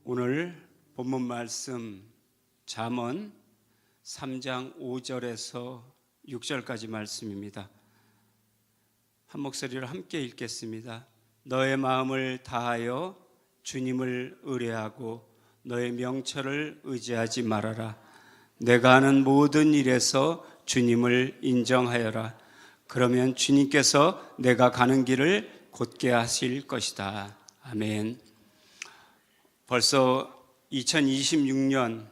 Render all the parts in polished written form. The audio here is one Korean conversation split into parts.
오늘 본문 말씀 잠언 3장 5절에서 6절까지 말씀입니다. 한 목소리로 함께 읽겠습니다. 너의 마음을 다하여 주님을 의뢰하고 너의 명철을 의지하지 말아라. 내가 하는 모든 일에서 주님을 인정하여라. 그러면 주님께서 내가 가는 길을 곧게 하실 것이다. 아멘. 벌써 2026년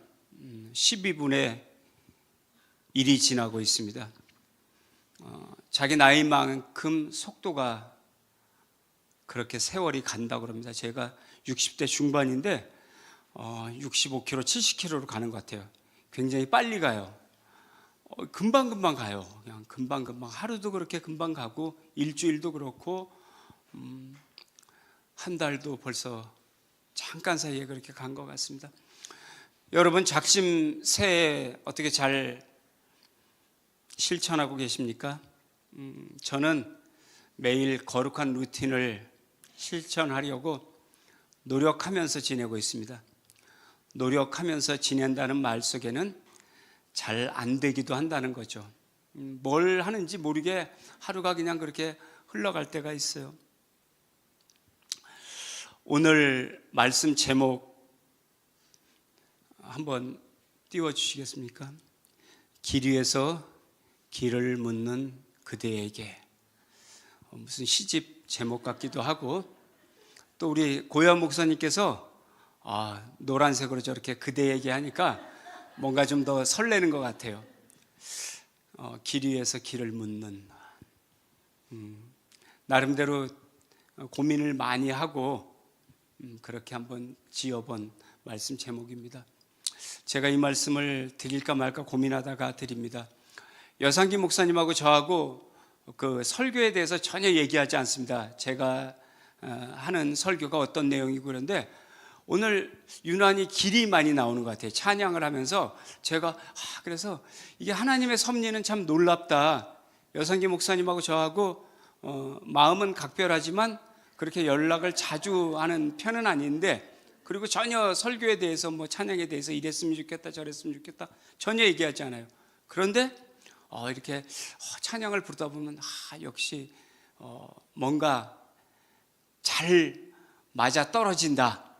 12분의 1이 지나고 있습니다. 자기 나이만큼 속도가 그렇게 세월이 간다고 합니다. 제가 60대 중반인데 65km, 70km로 가는 것 같아요. 굉장히 빨리 가요. 금방금방 가요. 그냥 금방금방. 하루도 그렇게 금방 가고 일주일도 그렇고 한 달도 벌써 잠깐 사이에 그렇게 간 것 같습니다. 여러분 작심 새해 어떻게 잘 실천하고 계십니까? 저는 매일 거룩한 루틴을 실천하려고 노력하면서 지내고 있습니다. 노력하면서 지낸다는 말 속에는 잘 안 되기도 한다는 거죠. 뭘 하는지 모르게 하루가 그냥 그렇게 흘러갈 때가 있어요. 오늘 말씀 제목 한번 띄워주시겠습니까? 길 위에서 길을 묻는 그대에게. 무슨 시집 제목 같기도 하고, 또 우리 고현 목사님께서 노란색으로 저렇게 그대에게 하니까 뭔가 좀 더 설레는 것 같아요. 길 위에서 길을 묻는. 나름대로 고민을 많이 하고 그렇게 한번 지어본 말씀 제목입니다. 제가 이 말씀을 드릴까 말까 고민하다가 드립니다. 여상기 목사님하고 저하고 그 설교에 대해서 전혀 얘기하지 않습니다. 제가 하는 설교가 어떤 내용이고 그런데 오늘 유난히 길이 많이 나오는 것 같아요. 찬양을 하면서 제가 그래서 이게 하나님의 섭리는 참 놀랍다. 여상기 목사님하고 저하고 마음은 각별하지만 그렇게 연락을 자주 하는 편은 아닌데, 그리고 전혀 설교에 대해서 찬양에 대해서 이랬으면 좋겠다 저랬으면 좋겠다 전혀 얘기하지 않아요. 그런데 이렇게 찬양을 부르다 보면 역시 뭔가 잘 맞아 떨어진다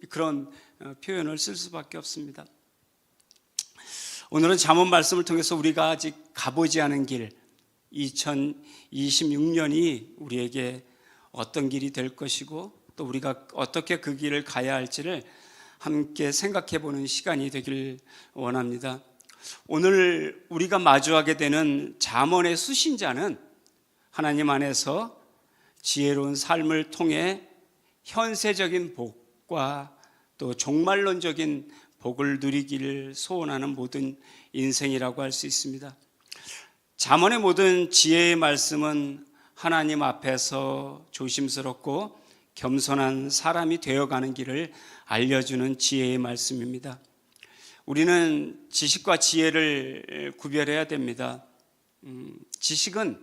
그런 표현을 쓸 수밖에 없습니다. 오늘은 잠언 말씀을 통해서 우리가 아직 가보지 않은 길, 2026년이 우리에게 어떤 길이 될 것이고 또 우리가 어떻게 그 길을 가야 할지를 함께 생각해 보는 시간이 되길 원합니다. 오늘 우리가 마주하게 되는 잠언의 수신자는 하나님 안에서 지혜로운 삶을 통해 현세적인 복과 또 종말론적인 복을 누리기를 소원하는 모든 인생이라고 할 수 있습니다. 잠언의 모든 지혜의 말씀은 하나님 앞에서 조심스럽고 겸손한 사람이 되어가는 길을 알려주는 지혜의 말씀입니다. 우리는 지식과 지혜를 구별해야 됩니다. 지식은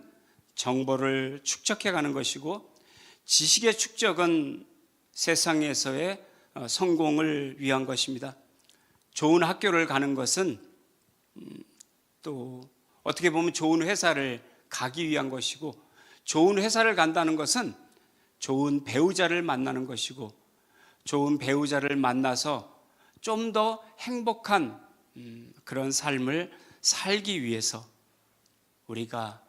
정보를 축적해가는 것이고 지식의 축적은 세상에서의 성공을 위한 것입니다. 좋은 학교를 가는 것은 또 어떻게 보면 좋은 회사를 가기 위한 것이고, 좋은 회사를 간다는 것은 좋은 배우자를 만나는 것이고, 좋은 배우자를 만나서 좀 더 행복한 그런 삶을 살기 위해서 우리가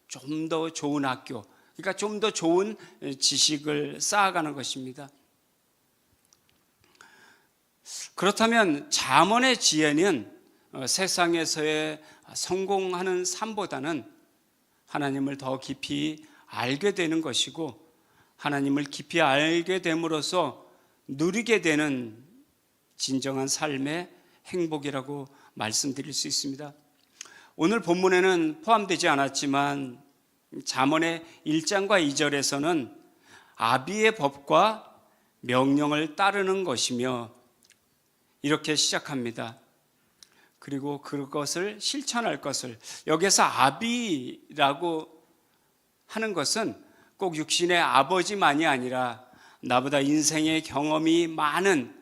좀 더 좋은 학교, 그러니까 좀 더 좋은 지식을 쌓아가는 것입니다. 그렇다면 잠언의 지혜는 세상에서의 성공하는 삶보다는 하나님을 더 깊이 알게 되는 것이고, 하나님을 깊이 알게 됨으로써 누리게 되는 진정한 삶의 행복이라고 말씀드릴 수 있습니다. 오늘 본문에는 포함되지 않았지만 잠언의 1장과 2절에서는 아비의 법과 명령을 따르는 것이며 이렇게 시작합니다. 그리고 그것을 실천할 것을, 여기서 아비라고 하는 것은 꼭 육신의 아버지만이 아니라 나보다 인생의 경험이 많은,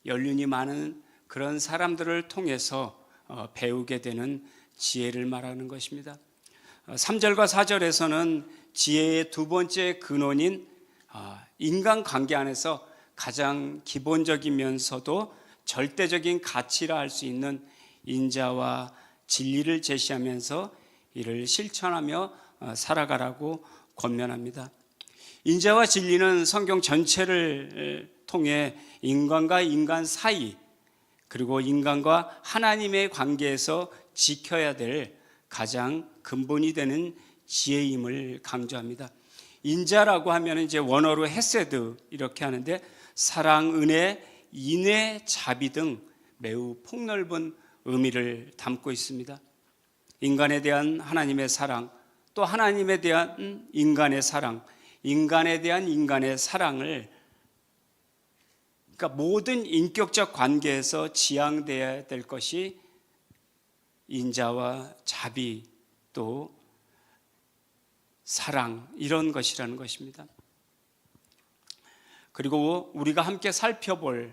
연륜이 많은 그런 사람들을 통해서 배우게 되는 지혜를 말하는 것입니다. 3절과 4절에서는 지혜의 두 번째 근원인 인간관계 안에서 가장 기본적이면서도 절대적인 가치라 할 수 있는 인자와 진리를 제시하면서 이를 실천하며 살아가라고 권면합니다. 인자와 진리는 성경 전체를 통해 인간과 인간 사이, 그리고 인간과 하나님의 관계에서 지켜야 될 가장 근본이 되는 지혜임을 강조합니다. 인자라고 하면 이제 원어로 헤세드 이렇게 하는데, 사랑, 은혜, 인애, 자비 등 매우 폭넓은 의미를 담고 있습니다. 인간에 대한 하나님의 사랑, 또 하나님에 대한 인간의 사랑, 인간에 대한 인간의 사랑을, 그러니까 모든 인격적 관계에서 지향되어야 될 것이 인자와 자비, 또 사랑, 이런 것이라는 것입니다. 그리고 우리가 함께 살펴볼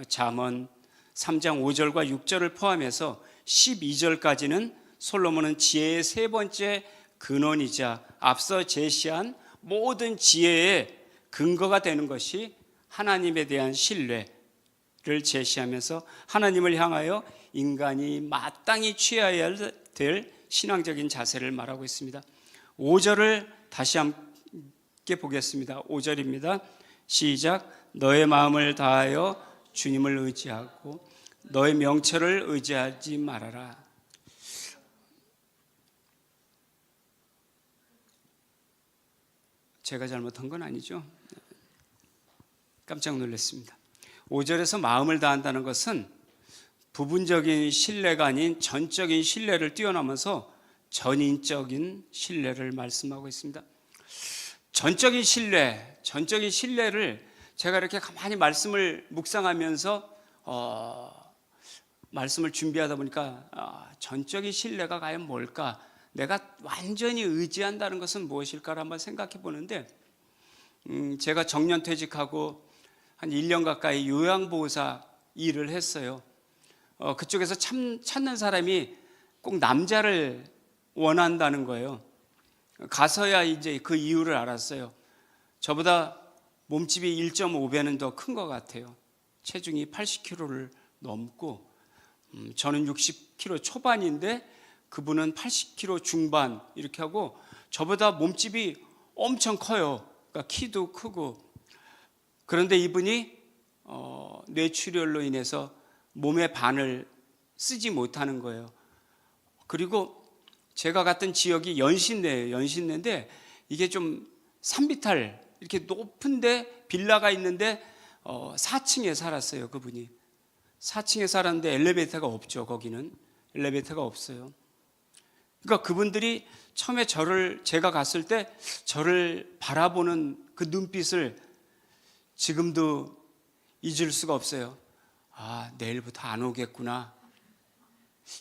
잠언 3장 5절과 6절을 포함해서 12절까지는 솔로몬은 지혜의 세 번째 근원이자 앞서 제시한 모든 지혜의 근거가 되는 것이 하나님에 대한 신뢰를 제시하면서 하나님을 향하여 인간이 마땅히 취해야 될 신앙적인 자세를 말하고 있습니다. 5절을 다시 함께 보겠습니다. 5절입니다. 시작. 너의 마음을 다하여 주님을 의지하고 너의 명철을 의지하지 말아라. 제가 잘못한 건 아니죠? 깜짝 놀랐습니다. 5절에서 마음을 다한다는 것은 부분적인 신뢰가 아닌 전적인 신뢰를 뛰어넘어서 전인적인 신뢰를 말씀하고 있습니다. 전적인 신뢰를 제가 이렇게 가만히 말씀을 묵상하면서 말씀을 준비하다 보니까 전적인 신뢰가 과연 뭘까? 내가 완전히 의지한다는 것은 무엇일까를 한번 생각해 보는데, 제가 정년퇴직하고 한 1년 가까이 요양보호사 일을 했어요. 그쪽에서 찾는 사람이 꼭 남자를 원한다는 거예요. 가서야 이제 그 이유를 알았어요. 저보다 몸집이 1.5배는 더 큰 것 같아요. 체중이 80kg를 넘고, 저는 60kg 초반인데 그분은 80kg 중반 이렇게 하고, 저보다 몸집이 엄청 커요. 그러니까 키도 크고. 그런데 이분이 뇌출혈로 인해서 몸의 반을 쓰지 못하는 거예요. 그리고 제가 갔던 지역이 연신내예요. 연신내인데 이게 좀 산비탈, 이렇게 높은데 빌라가 있는데 4층에 살았어요. 그분이 4층에 살았는데 엘리베이터가 없죠. 거기는 엘리베이터가 없어요. 그러니까 그분들이 처음에 제가 갔을 때 저를 바라보는 그 눈빛을 지금도 잊을 수가 없어요. 내일부터 안 오겠구나,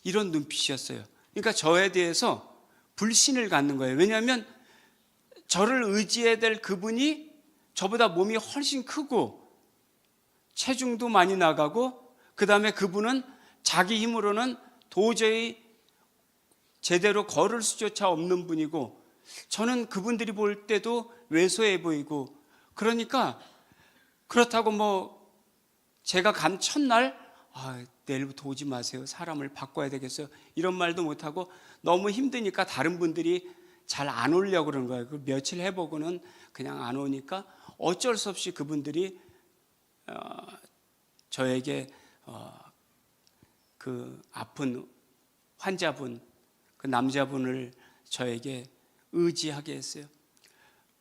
이런 눈빛이었어요. 그러니까 저에 대해서 불신을 갖는 거예요. 왜냐하면 저를 의지해야 될 그분이 저보다 몸이 훨씬 크고 체중도 많이 나가고, 그 다음에 그분은 자기 힘으로는 도저히 제대로 걸을 수조차 없는 분이고, 저는 그분들이 볼 때도 왜소해 보이고, 그러니까 그렇다고 제가 간 첫날 내일부터 오지 마세요, 사람을 바꿔야 되겠어요, 이런 말도 못하고, 너무 힘드니까 다른 분들이 잘 안 오려고 그러는 거예요. 그 며칠 해보고는 그냥 안 오니까 어쩔 수 없이 그분들이 저에게 그 아픈 환자분, 그 남자분을 저에게 의지하게 했어요.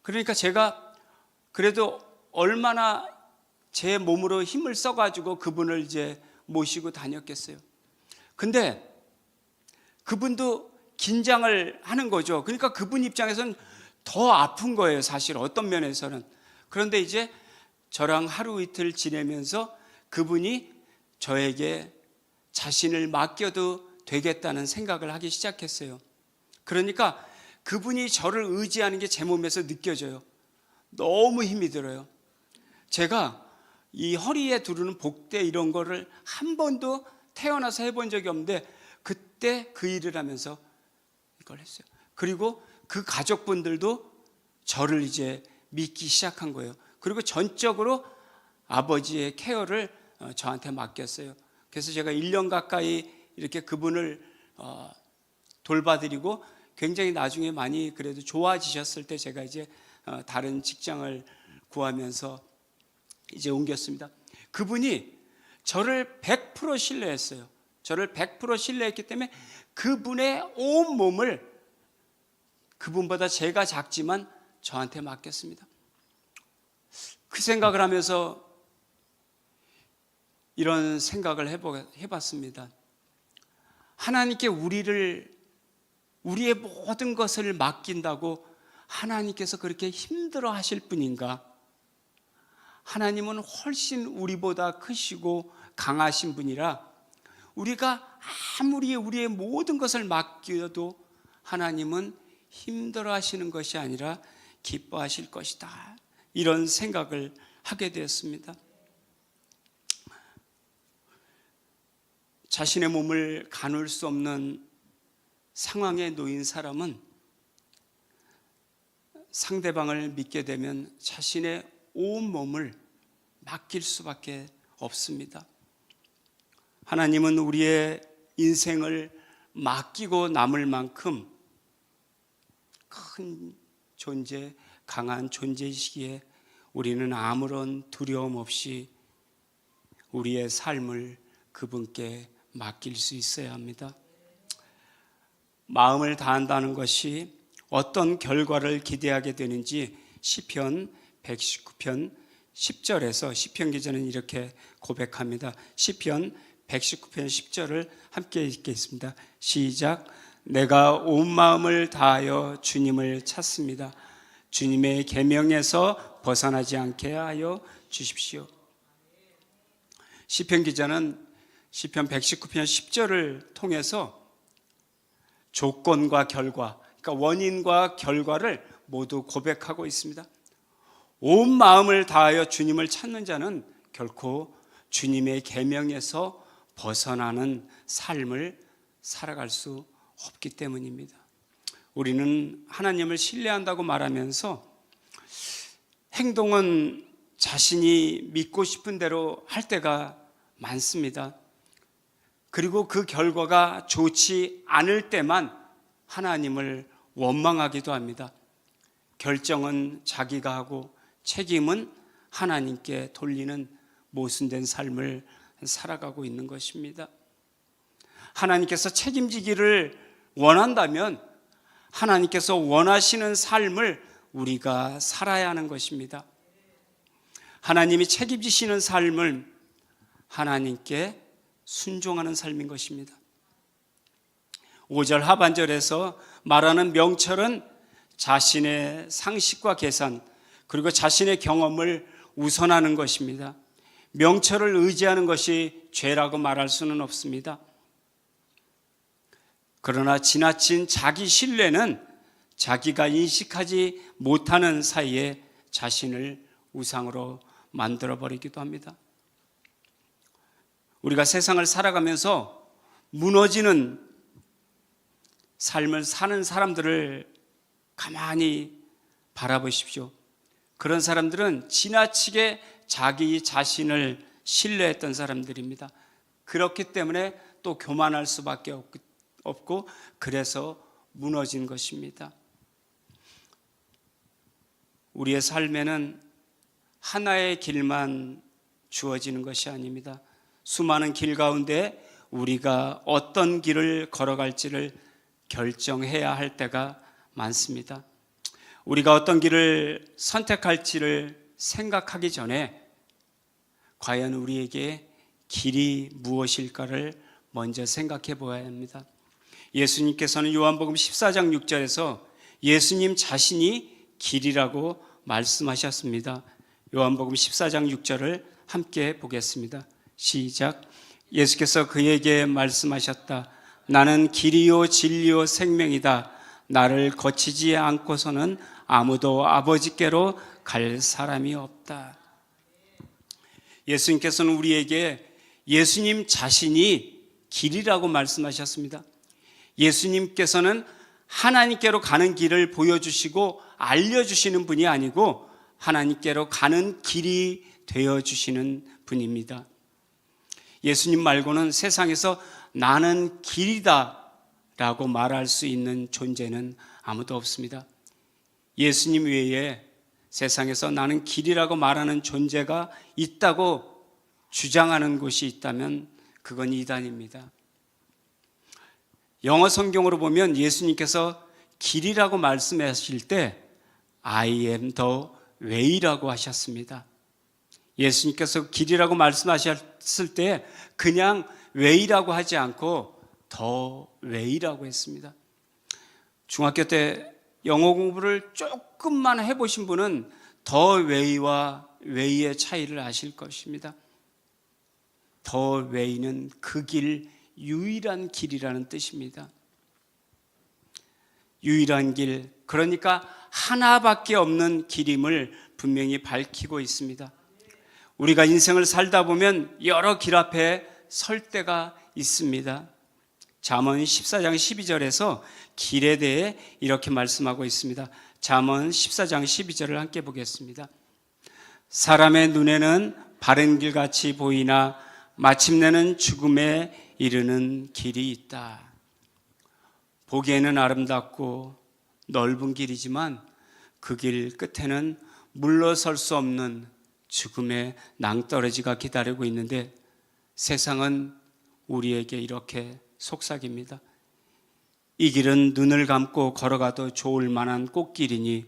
그러니까 제가 그래도 얼마나 제 몸으로 힘을 써가지고 그분을 이제 모시고 다녔겠어요. 근데 그분도 긴장을 하는 거죠. 그러니까 그분 입장에서는 더 아픈 거예요, 사실 어떤 면에서는. 그런데 이제 저랑 하루 이틀 지내면서 그분이 저에게 자신을 맡겨도 되겠다는 생각을 하기 시작했어요. 그러니까 그분이 저를 의지하는 게 제 몸에서 느껴져요. 너무 힘이 들어요. 제가 이 허리에 두르는 복대 이런 거를 한 번도 태어나서 해본 적이 없는데 그때 그 일을 하면서 이걸 했어요. 그리고 그 가족분들도 저를 이제 믿기 시작한 거예요. 그리고 전적으로 아버지의 케어를 저한테 맡겼어요. 그래서 제가 1년 가까이 이렇게 그분을 돌봐드리고 굉장히 나중에 많이 그래도 좋아지셨을 때 제가 이제 다른 직장을 구하면서 이제 옮겼습니다. 그분이 저를 100% 신뢰했어요. 저를 100% 신뢰했기 때문에 그분의 온 몸을 그분보다 제가 작지만 저한테 맡겼습니다. 그 생각을 하면서 이런 생각을 해봤습니다. 하나님께 우리의 모든 것을 맡긴다고 하나님께서 그렇게 힘들어 하실 분인가? 하나님은 훨씬 우리보다 크시고 강하신 분이라 우리가 아무리 우리의 모든 것을 맡겨도 하나님은 힘들어 하시는 것이 아니라 기뻐하실 것이다. 이런 생각을 하게 되었습니다. 자신의 몸을 가눌 수 없는 상황에 놓인 사람은 상대방을 믿게 되면 자신의 온 몸을 맡길 수밖에 없습니다. 하나님은 우리의 인생을 맡기고 남을 만큼 큰 존재, 강한 존재이시기에 우리는 아무런 두려움 없이 우리의 삶을 그분께 맡길 수 있어야 합니다. 마음을 다한다는 것이 어떤 결과를 기대하게 되는지 시편 119편 10절에서 시편 기자는 이렇게 고백합니다. 시편 119편 10절을 함께 읽겠습니다. 시작. 내가 온 마음을 다하여 주님을 찾습니다. 주님의 계명에서 벗어나지 않게 하여 주십시오. 시편 기자는 시편 119편 10절을 통해서 조건과 결과, 그러니까 원인과 결과를 모두 고백하고 있습니다. 온 마음을 다하여 주님을 찾는 자는 결코 주님의 계명에서 벗어나는 삶을 살아갈 수 없기 때문입니다. 우리는 하나님을 신뢰한다고 말하면서 행동은 자신이 믿고 싶은 대로 할 때가 많습니다. 그리고 그 결과가 좋지 않을 때만 하나님을 원망하기도 합니다. 결정은 자기가 하고 책임은 하나님께 돌리는 모순된 삶을 살아가고 있는 것입니다. 하나님께서 책임지기를 원한다면 하나님께서 원하시는 삶을 우리가 살아야 하는 것입니다. 하나님이 책임지시는 삶은 하나님께 순종하는 삶인 것입니다. 5절 하반절에서 말하는 명철은 자신의 상식과 계산 그리고 자신의 경험을 우선하는 것입니다. 명철을 의지하는 것이 죄라고 말할 수는 없습니다. 그러나 지나친 자기 신뢰는 자기가 인식하지 못하는 사이에 자신을 우상으로 만들어버리기도 합니다. 우리가 세상을 살아가면서 무너지는 삶을 사는 사람들을 가만히 바라보십시오. 그런 사람들은 지나치게 자기 자신을 신뢰했던 사람들입니다. 그렇기 때문에 또 교만할 수밖에 없고 그래서 무너진 것입니다. 우리의 삶에는 하나의 길만 주어지는 것이 아닙니다. 수많은 길 가운데 우리가 어떤 길을 걸어갈지를 결정해야 할 때가 많습니다. 우리가 어떤 길을 선택할지를 생각하기 전에 과연 우리에게 길이 무엇일까를 먼저 생각해 보아야 합니다. 예수님께서는 요한복음 14장 6절에서 예수님 자신이 길이라고 말씀하셨습니다. 요한복음 14장 6절을 함께 보겠습니다. 시작. 예수께서 그에게 말씀하셨다. 나는 길이요 진리요 생명이다. 나를 거치지 않고서는 아무도 아버지께로 갈 사람이 없다. 예수님께서는 우리에게 예수님 자신이 길이라고 말씀하셨습니다. 예수님께서는 하나님께로 가는 길을 보여주시고 알려주시는 분이 아니고 하나님께로 가는 길이 되어주시는 분입니다. 예수님 말고는 세상에서 나는 길이다 라고 말할 수 있는 존재는 아무도 없습니다. 예수님 외에 세상에서 나는 길이라고 말하는 존재가 있다고 주장하는 곳이 있다면 그건 이단입니다. 영어 성경으로 보면 예수님께서 길이라고 말씀하실 때 I am the way라고 하셨습니다. 예수님께서 길이라고 말씀하셨을 때 그냥 way라고 하지 않고 the way라고 했습니다. 중학교 때 영어 공부를 조금만 해보신 분은 the way와 way의 차이를 아실 것입니다. the way는 그 길, 유일한 길이라는 뜻입니다. 유일한 길, 그러니까 하나밖에 없는 길임을 분명히 밝히고 있습니다. 우리가 인생을 살다 보면 여러 길 앞에 설 때가 있습니다. 잠언 14장 12절에서 길에 대해 이렇게 말씀하고 있습니다. 잠언 14장 12절을 함께 보겠습니다. 사람의 눈에는 바른 길같이 보이나 마침내는 죽음에 이르는 길이 있다. 보기에는 아름답고 넓은 길이지만 그 길 끝에는 물러설 수 없는 죽음의 낭떠러지가 기다리고 있는데 세상은 우리에게 이렇게 속삭입니다. 이 길은 눈을 감고 걸어가도 좋을 만한 꽃길이니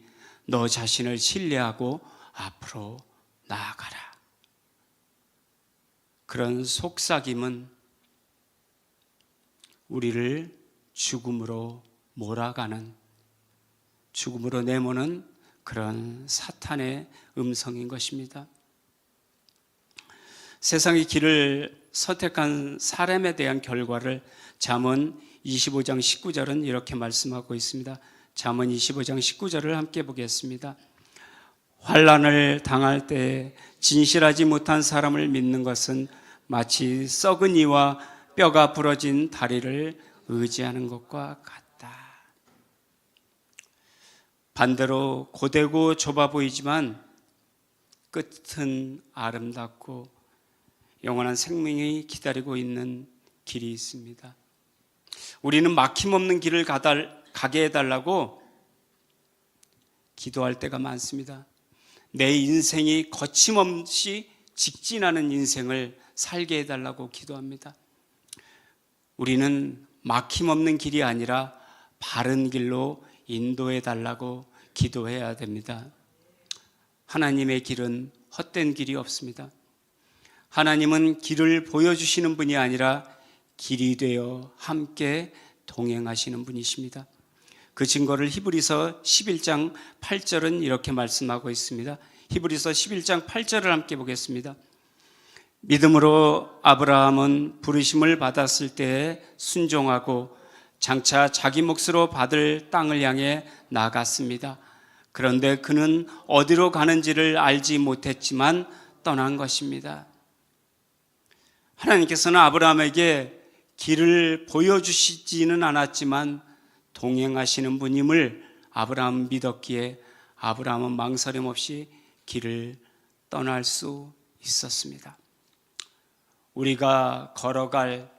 너 자신을 신뢰하고 앞으로 나아가라. 그런 속삭임은 우리를 죽음으로 몰아가는, 죽음으로 내모는 그런 사탄의 음성인 것입니다. 세상의 길을 선택한 사람에 대한 결과를 잠언 25장 19절은 이렇게 말씀하고 있습니다. 잠언 25장 19절을 함께 보겠습니다. 환난을 당할 때 진실하지 못한 사람을 믿는 것은 마치 썩은 이와 뼈가 부러진 다리를 의지하는 것과 같다. 반대로 고되고 좁아 보이지만 끝은 아름답고 영원한 생명이 기다리고 있는 길이 있습니다. 우리는 막힘없는 길을 가게 해달라고 기도할 때가 많습니다. 내 인생이 거침없이 직진하는 인생을 살게 해달라고 기도합니다. 우리는 막힘없는 길이 아니라 바른 길로 인도해달라고 기도해야 됩니다. 하나님의 길은 헛된 길이 없습니다. 하나님은 길을 보여주시는 분이 아니라 길이 되어 함께 동행하시는 분이십니다. 그 증거를 히브리서 11장 8절은 이렇게 말씀하고 있습니다. 히브리서 11장 8절을 함께 보겠습니다. 믿음으로 아브라함은 부르심을 받았을 때에 순종하고 장차 자기 몫으로 받을 땅을 향해 나갔습니다. 그런데 그는 어디로 가는지를 알지 못했지만 떠난 것입니다. 하나님께서는 아브라함에게 길을 보여주시지는 않았지만 동행하시는 분임을 아브라함은 믿었기에 아브라함은 망설임 없이 길을 떠날 수 있었습니다. 우리가 걸어갈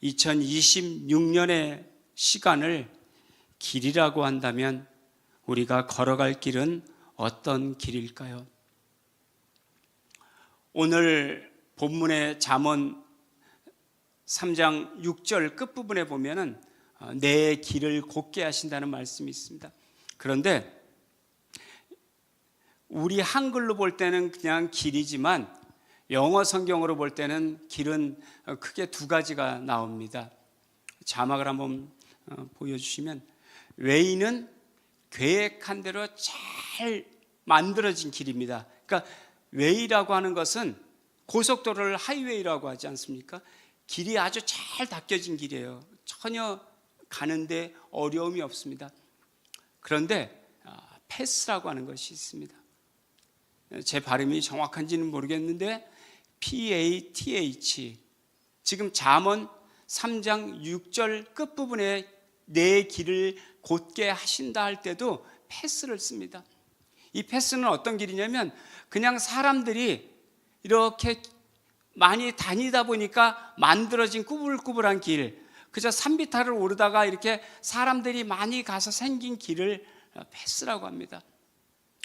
2026년의 시간을 길이라고 한다면 우리가 걸어갈 길은 어떤 길일까요? 오늘 본문의 잠언 3장 6절 끝부분에 보면은 내 길을 곧게 하신다는 말씀이 있습니다. 그런데 우리 한글로 볼 때는 그냥 길이지만 영어 성경으로 볼 때는 길은 크게 두 가지가 나옵니다. 자막을 한번 보여주시면 웨이는 계획한 대로 잘 만들어진 길입니다. 그러니까 웨이라고 하는 것은 고속도로를 하이웨이라고 하지 않습니까? 길이 아주 잘 닦여진 길이에요. 전혀 가는데 어려움이 없습니다. 그런데 패스라고 하는 것이 있습니다. 제 발음이 정확한지는 모르겠는데 PATH. 지금 잠언 3장 6절 끝부분에 내 길을 곧게 하신다 할 때도 패스를 씁니다. 이 패스는 어떤 길이냐면 그냥 사람들이 이렇게 많이 다니다 보니까 만들어진 꾸불꾸불한 길, 그저 산비탈을 오르다가 이렇게 사람들이 많이 가서 생긴 길을 패스라고 합니다.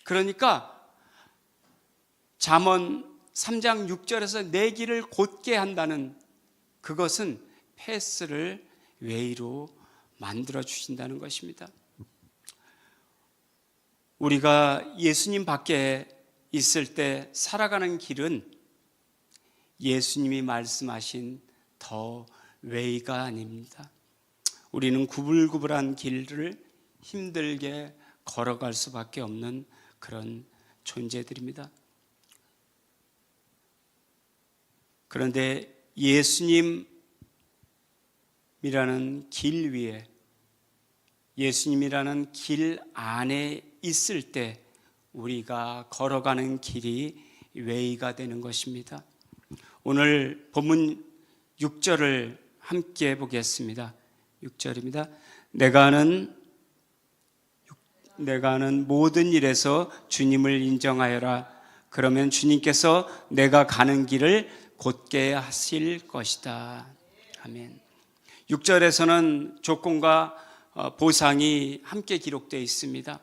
그러니까 잠언 3장 6절에서 내 길을 곧게 한다는 그것은 패스를 웨이로 만들어 주신다는 것입니다. 우리가 예수님 밖에 있을 때 살아가는 길은 예수님이 말씀하신 더 웨이가 아닙니다. 우리는 구불구불한 길을 힘들게 걸어갈 수밖에 없는 그런 존재들입니다. 그런데 예수님이라는 길 위에, 예수님이라는 길 안에 있을 때 우리가 걸어가는 길이 웨이가 되는 것입니다. 오늘 본문 6절을 함께 보겠습니다. 6절입니다. 내가 하는 모든 일에서 주님을 인정하여라. 그러면 주님께서 내가 가는 길을 곧게 하실 것이다. 아멘. 6절에서는 조건과 보상이 함께 기록되어 있습니다.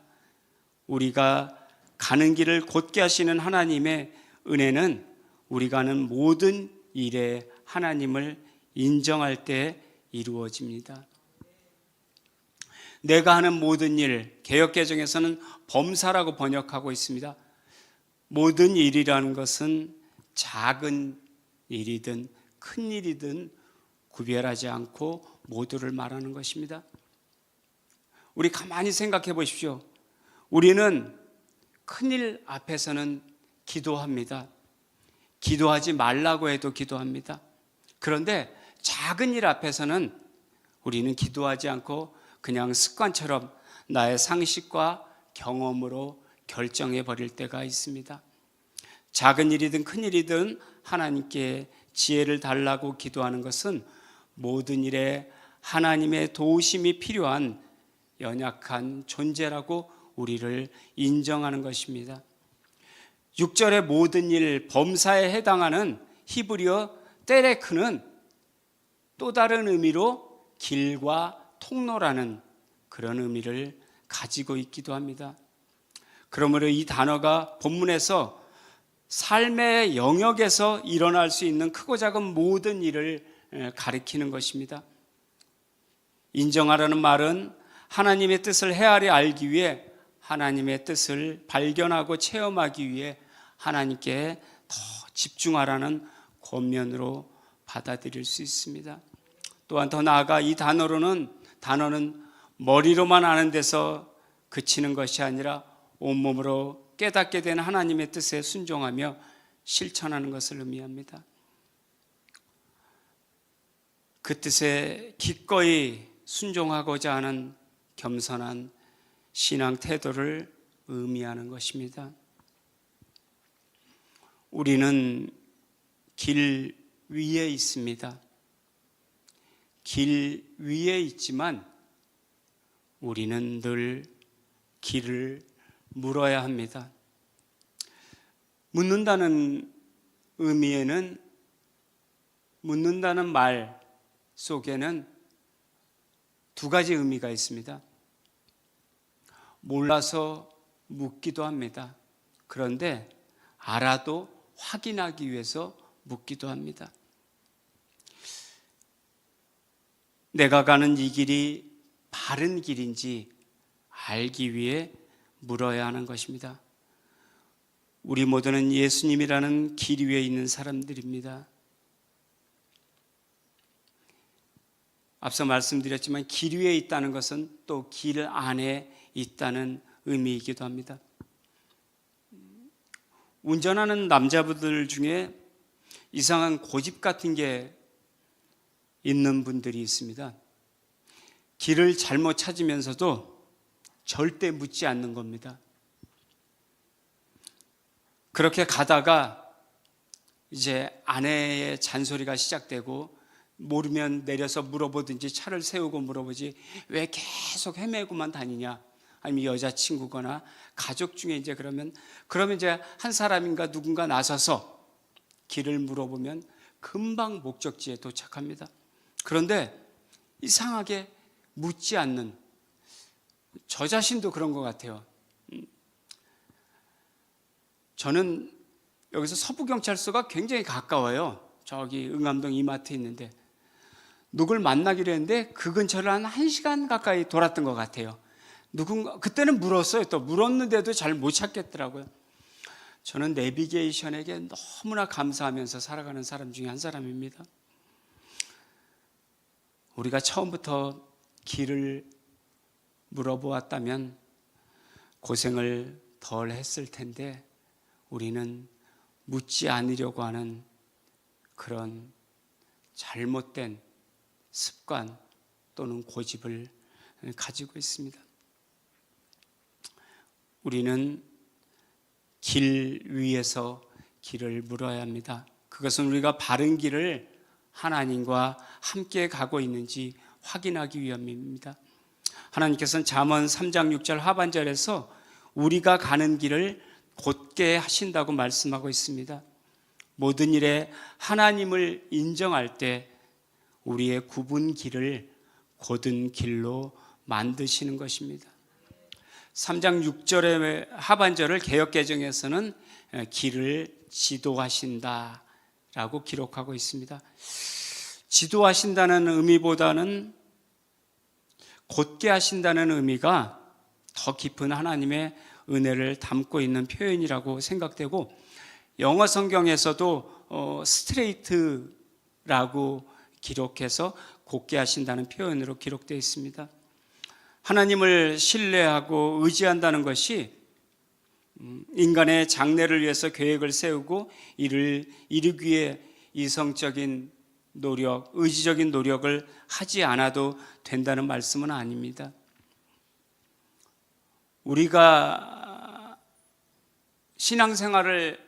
우리가 가는 길을 곧게 하시는 하나님의 은혜는 우리가 하는 모든 일에 하나님을 인정할 때 이루어집니다. 내가 하는 모든 일, 개역개정에서는 범사라고 번역하고 있습니다. 모든 일이라는 것은 작은 일이든 큰 일이든 구별하지 않고 모두를 말하는 것입니다. 우리 가만히 생각해 보십시오. 우리는 큰일 앞에서는 기도합니다. 기도하지 말라고 해도 기도합니다. 그런데 작은 일 앞에서는 우리는 기도하지 않고 그냥 습관처럼 나의 상식과 경험으로 결정해 버릴 때가 있습니다. 작은 일이든 큰 일이든 하나님께 지혜를 달라고 기도하는 것은 모든 일에 하나님의 도우심이 필요한 연약한 존재라고 우리를 인정하는 것입니다. 6절의 모든 일, 범사에 해당하는 히브리어 때레크는 또 다른 의미로 길과 통로라는 그런 의미를 가지고 있기도 합니다. 그러므로 이 단어가 본문에서 삶의 영역에서 일어날 수 있는 크고 작은 모든 일을 가리키는 것입니다. 인정하라는 말은 하나님의 뜻을 헤아려 알기 위해, 하나님의 뜻을 발견하고 체험하기 위해 하나님께 더 집중하라는 권면으로 받아들일 수 있습니다. 또한 더 나아가 이 단어는 머리로만 아는 데서 그치는 것이 아니라 온몸으로 깨닫게 된 하나님의 뜻에 순종하며 실천하는 것을 의미합니다. 그 뜻에 기꺼이 순종하고자 하는 겸손한 신앙 태도를 의미하는 것입니다. 우리는 길 위에 있습니다. 길 위에 있지만 우리는 늘 길을 물어야 합니다. 묻는다는 의미에는, 묻는다는 말 속에는 두 가지 의미가 있습니다. 몰라서 묻기도 합니다. 그런데 알아도 확인하기 위해서 묻기도 합니다. 내가 가는 이 길이 바른 길인지 알기 위해 물어야 하는 것입니다. 우리 모두는 예수님이라는 길 위에 있는 사람들입니다. 앞서 말씀드렸지만 길 위에 있다는 것은 또 길 안에 있다는 의미이기도 합니다. 운전하는 남자분들 중에 이상한 고집 같은 게 있는 분들이 있습니다. 길을 잘못 찾으면서도 절대 묻지 않는 겁니다. 그렇게 가다가 이제 아내의 잔소리가 시작되고 모르면 내려서 물어보든지 차를 세우고 물어보지 왜 계속 헤매고만 다니냐, 아니면 여자친구거나 가족 중에 이제 그러면 이제 한 사람인가 누군가 나서서 길을 물어보면 금방 목적지에 도착합니다. 그런데 이상하게 묻지 않는, 저 자신도 그런 것 같아요. 저는 여기서 서부경찰서가 굉장히 가까워요. 저기 응암동 이마트 있는데 누굴 만나기로 했는데 그 근처를 한 1시간 가까이 돌았던 것 같아요. 그때는 물었어요. 또 물었는데도 잘 못 찾겠더라고요. 저는 내비게이션에게 너무나 감사하면서 살아가는 사람 중에 한 사람입니다. 우리가 처음부터 길을 물어보았다면 고생을 덜 했을 텐데 우리는 묻지 않으려고 하는 그런 잘못된 습관 또는 고집을 가지고 있습니다. 우리는 길 위에서 길을 물어야 합니다. 그것은 우리가 바른 길을 하나님과 함께 가고 있는지 확인하기 위함입니다. 하나님께서는 잠언 3장 6절 하반절에서 우리가 가는 길을 곧게 하신다고 말씀하고 있습니다. 모든 일에 하나님을 인정할 때 우리의 굽은 길을 곧은 길로 만드시는 것입니다. 3장 6절의 하반절을 개역개정에서는 길을 지도하신다라고 기록하고 있습니다. 지도하신다는 의미보다는 곧게 하신다는 의미가 더 깊은 하나님의 은혜를 담고 있는 표현이라고 생각되고, 영어 성경에서도 스트레이트라고 기록해서 곧게 하신다는 표현으로 기록되어 있습니다. 하나님을 신뢰하고 의지한다는 것이 인간의 장래를 위해서 계획을 세우고 이를 이루기 위해 이성적인 노력, 의지적인 노력을 하지 않아도 된다는 말씀은 아닙니다. 우리가 신앙생활을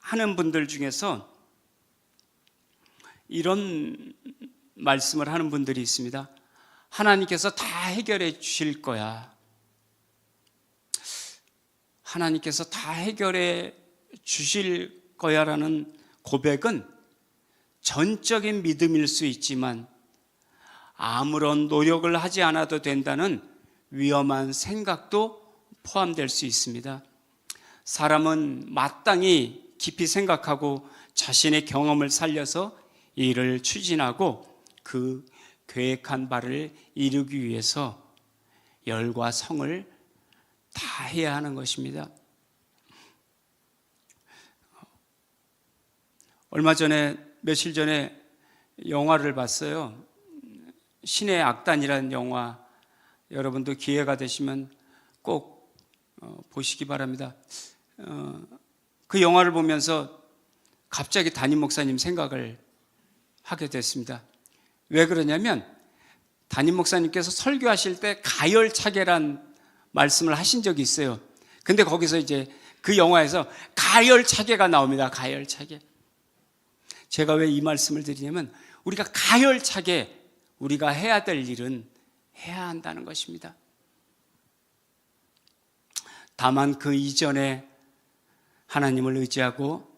하는 분들 중에서 이런 말씀을 하는 분들이 있습니다. 하나님께서 다 해결해 주실 거야. 하나님께서 다 해결해 주실 거야라는 고백은 전적인 믿음일 수 있지만 아무런 노력을 하지 않아도 된다는 위험한 생각도 포함될 수 있습니다. 사람은 마땅히 깊이 생각하고 자신의 경험을 살려서 이를 추진하고 그 계획한 바를 이루기 위해서 열과 성을 다해야 하는 것입니다. 며칠 전에 영화를 봤어요. 신의 악단이라는 영화, 여러분도 기회가 되시면 꼭 보시기 바랍니다. 그 영화를 보면서 갑자기 담임 목사님 생각을 하게 됐습니다. 왜 그러냐면 담임 목사님께서 설교하실 때 가열차게란 말씀을 하신 적이 있어요. 근데 거기서 이제 그 영화에서 가열차게가 나옵니다. 가열차게. 제가 왜 이 말씀을 드리냐면 우리가 가열차게 우리가 해야 될 일은 해야 한다는 것입니다. 다만 그 이전에 하나님을 의지하고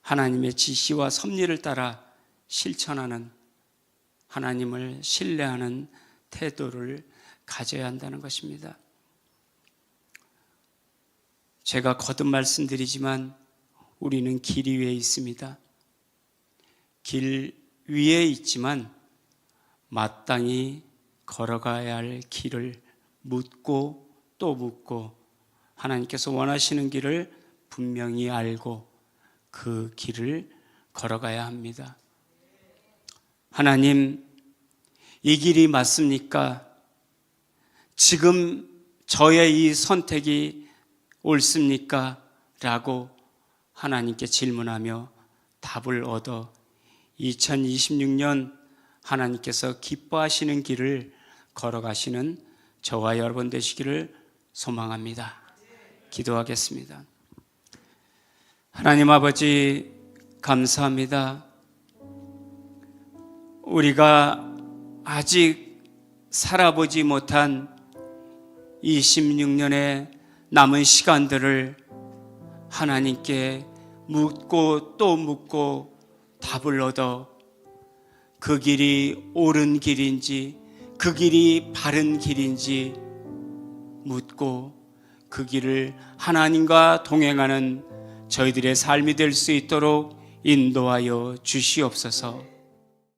하나님의 지시와 섭리를 따라 실천하는, 하나님을 신뢰하는 태도를 가져야 한다는 것입니다. 제가 거듭 말씀드리지만 우리는 길 위에 있습니다. 길 위에 있지만 마땅히 걸어가야 할 길을 묻고 또 묻고 하나님께서 원하시는 길을 분명히 알고 그 길을 걸어가야 합니다. 하나님, 이 길이 맞습니까? 지금 저의 이 선택이 옳습니까? 라고 하나님께 질문하며 답을 얻어 2026년 하나님께서 기뻐하시는 길을 걸어가시는 저와 여러분 되시기를 소망합니다. 기도하겠습니다. 하나님 아버지, 감사합니다. 우리가 아직 살아보지 못한 26년의 남은 시간들을 하나님께 묻고 또 묻고 답을 얻어 그 길이 옳은 길인지 그 길이 바른 길인지 묻고 그 길을 하나님과 동행하는 저희들의 삶이 될 수 있도록 인도하여 주시옵소서.